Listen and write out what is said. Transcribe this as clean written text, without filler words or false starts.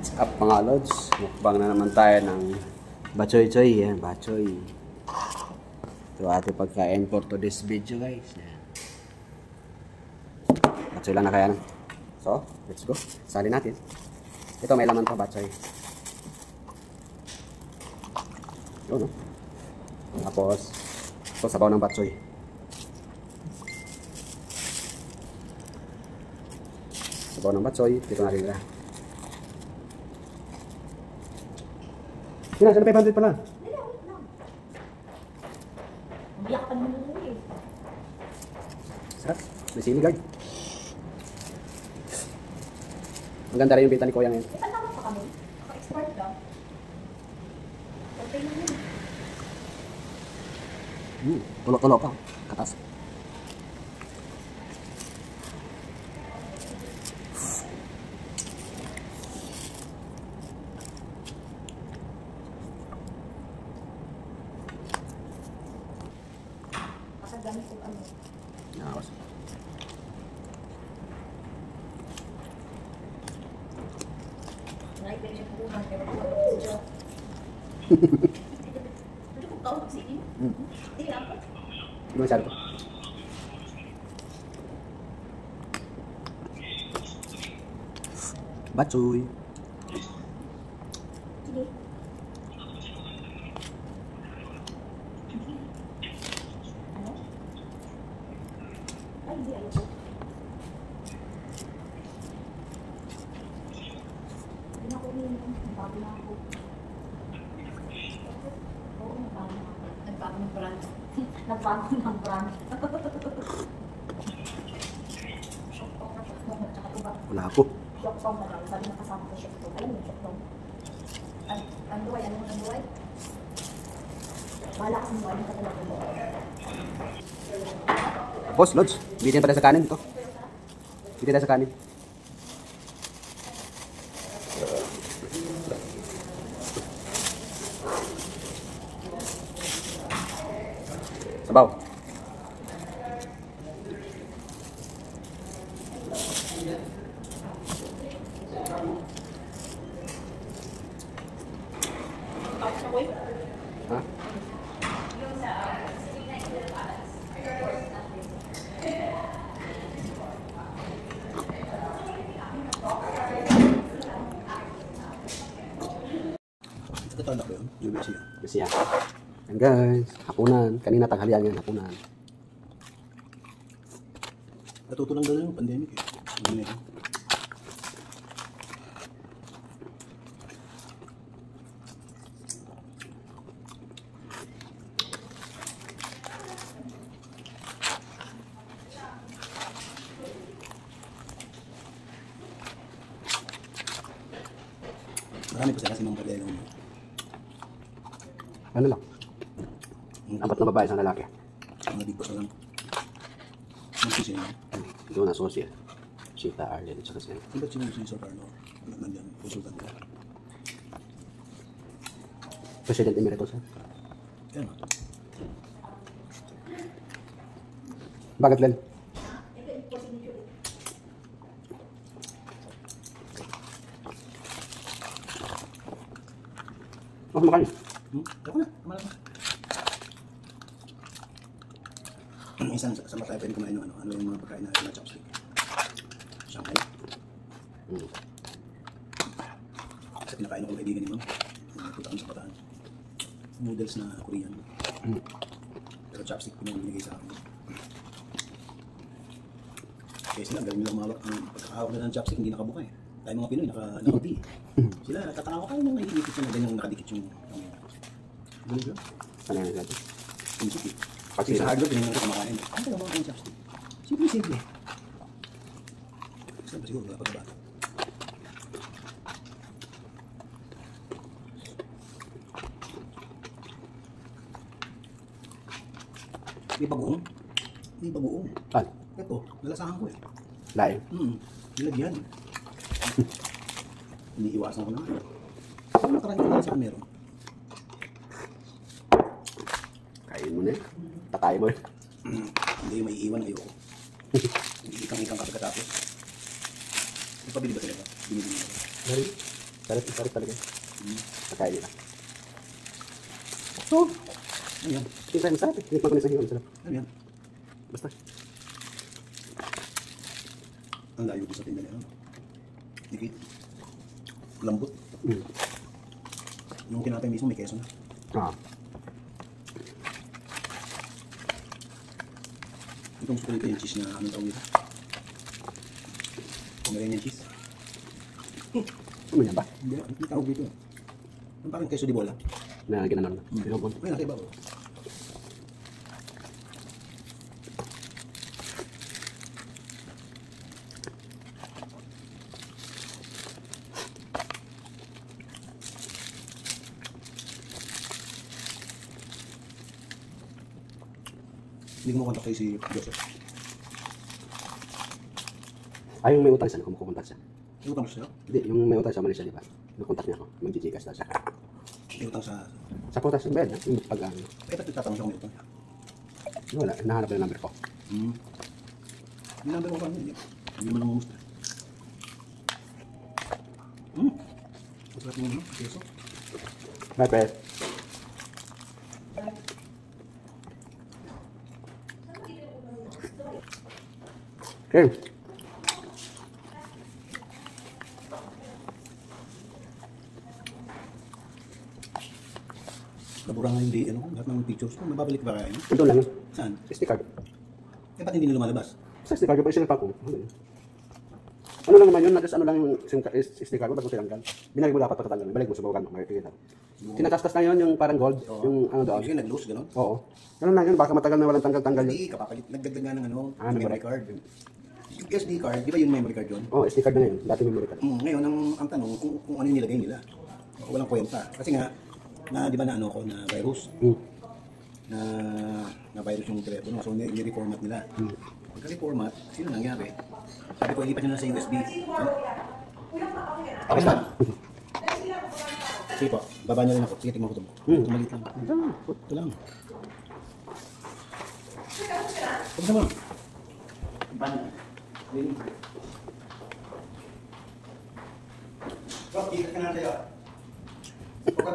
What's up mga lods? Mukbang na naman tayo ng bachoy-choy. Yan, bachoy. Ito ating pagkain for today's video guys. Yan. Bachoy lang na kaya. So, let's go. Sali natin. Ito may laman pa bachoy. Yun, no? Tapos, ito sabaw ng bachoy. Sabaw ng bachoy. Dito natin nila. Sina, 500 pala. Umiyak ka naman eh. Sarap. May sili guard. Ang ganda rin yung bita ni Kuya ngayon. Patawag pa kami. Naka-export daw. Okay na yun. Tulo-tulo pa. Katas. Gamit ko ano. Nakas. Naik dari siya pupungan. Pero kung ano siya. Ano kung tawag si Im? Hindi ako. Hindi masyado. Bachoy. Sige. Hindi ayoko. Hindi na ako umiinom. Nagbago na ako. Oo, nagbago na ako. Nagbago ng brand. Nagbago ng brand. Shoktong na shoktong na tsaka tuba. Wala ako. Shoktong na daw. Sabi na kasama ko shoktong. Alam mo yung shoktong? Ang duway. Ano mo ang duway? Bala akong duway. Ang katulad mo. Boss, Lods. Bitin pa tayo sa kanin ito. Bitin tayo sa kanin. Sabaw. Ha? Tatanda ko yun, yung siya. Kasi yan. Yan guys. Hapunan. Kanina tanghalian yan. Hapunan. Natuto lang daw yung pandemic eh. Hindi na yun. Marami pa sila si Mang Cardelo. Ano lang? Apat na babae, isang lalaki. Mga di pa sa lang. Ang sisi na. Doon na sosia. Sita, Arlen, at saka siya. Ang ba't sila si Sir Carlo? Nandiyan, consultant ko. President Emeritus. Yan o. Bakit, Len? Oh, kumakain. Ako na, kumalang na. Isang sa matay pwede kumain ng ano yung mga pagkain na chopstick. Shanghai. Sa pinakain ko kaibigan ni Ma'am. Napunta kami sa Bataan. Noodles na Korean. Pero chopstick pinamimigay sa akin. Kaya sila, galing nilang mawak ang pagkakahawak nila ng chopstick, hindi nakabuka eh. Tayo mga Pinoy, naka-di. Sila, natatanawa kayo nung naiikot na ganyang nakadikit yung gulo yun. Ano yan natin? Simple eh. Kasi sa hardlock, hindi naman ito kumakain. Ano tayo mga kanyang chopstick? Simple. Saan ba siguro, pagkabata? Hindi pa buong. Hindi pa buong. Saan? Ito, nalasahan ko eh. Lain. Nilagyan. Iniiwasan ko na. Ano nakaraan ko na saan meron? Kain mo na eh. Takain mo eh. Hindi yung may iiwan ayoko. Hindi ikang-ikang ka pagkatapos. Nagpabili ba sila ba? Binibili nila. Dari. Sarap talaga. Pagkain nila. So, ano yan? Hindi tayo masarap eh. Hindi pa ko na sa hiwa, masarap. Ano yan? Basta. Ang layo ko sa tinda niya. Dikit. Lambot. Yung tinapay mismo may keso na. Ah. Itong gusto ko dito yung cheese na anong tawag dito. Pomeranian cheese. Ano yan ba? Hindi, ang tawag dito. Ang parang keso di bola. Na ginanon na. Pinupon. May nasa iba ko. Hindi ko makontak si Joseph. Ay, yung may utang siya, kumukontak siya. May utang siya? Hindi, yung may utang siya, Malaysia, di ba? Nakontak niya ako. Mag-GGcash daw siya. May utang sa... Sa putas yung bayad, ha? Yung pag ano. Eh, ba't nagtatanong siya kung may utang? Wala, nahanap na yung number ko. May number ko pa niya. Hindi mo lang mumusta. Masarap mo naman, keso. Bye, Pet. Okay. Nabura nga hindi, ano, lahat ng pictures ko. Mababalik ba kaya yun? Ito lang yun. Saan? SD card. Eh, ba't hindi na lumalabas? Sa SD card, yung sinilpa ko. Ano lang naman yun, just ano lang yung SD card mo, ba't mo tinanggal? Binalik mo dapat patatanggal. Balik mo, subukan mo. Makikita. Tinatastas na yun, yung parang gold. Yung ano doon. Sige, nag-lose, gano'n? Oo. Ganun lang yun, baka matagal na walang tanggal-tanggal yun. Hindi, kapapalit. Nagdagdag nga ng ano, Ah, memory card. Yung SD card, di ba yung memory card yun? Oo, SD card na ngayon. Dati memory card. Ngayon, ang tanong, kung ano yung nilagay nila. Walang kwenta. Kasi nga, di ba na ano ko, na virus. Na virus yung telepono. So, ni-reformat nila. Pagka-reformat, sino nangyari? Sabi ko, ilipat nyo na sa USB. Okay, stop. Sige po, baba na rin ako. Sige, tingnan ko ito. Tumalit lang. Ito lang. Pagka mo. Ban. Rob, ikat ka na tayo. Pagka